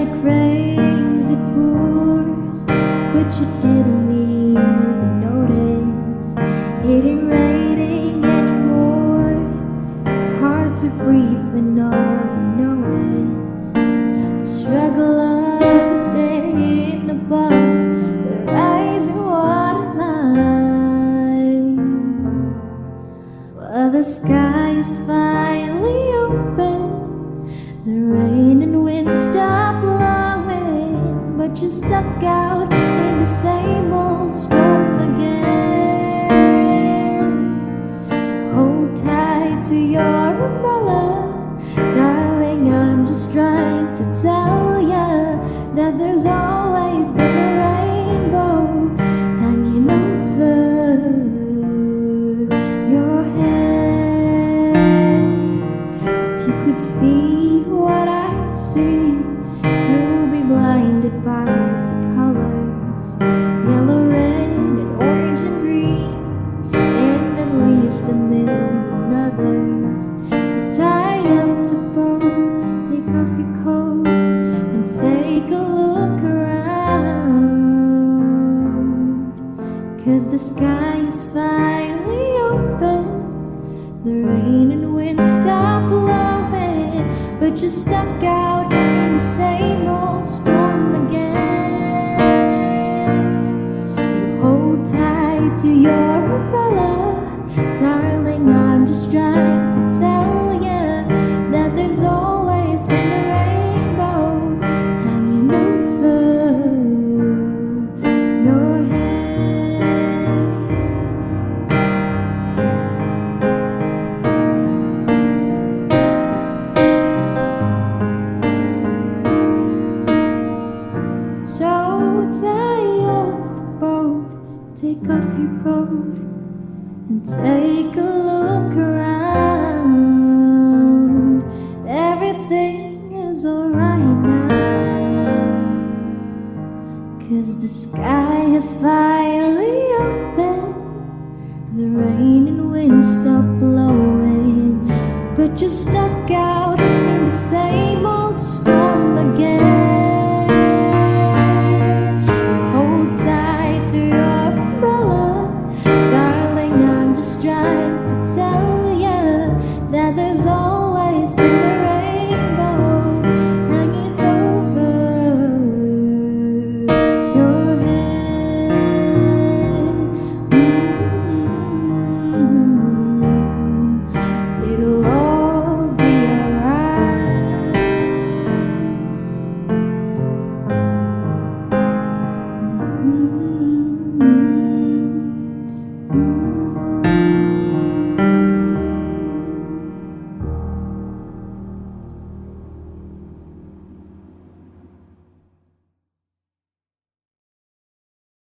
it rains, it pours, but you didn't even notice. It ain't raining anymore. It's hard to breathe when all you know is the struggle of staying above the rising waterline. Well, the sky is finally open. The rain and wind stop blowing, but you're stuck out in the same old storm again. Hold tight to your umbrella, darling, I'm just trying to tell ya that there's always been a rainbow hanging over your head. If you could see what I see, you'll be blinded by the colors, yellow, red, and orange and green, and at least a million others. So tie up the bow, take off your coat, and take a look around. 'Cause the sky is finally open. The rain and wind stop blowing, but you're stuck out in the same old storm again. You hold tight to your umbrella, darling, I'm just trying to tell you that there's always been a rainbow hanging over your head. So tie up the boat, take off your coat, and take a look around. Everything is alright now, 'cause the sky is fine.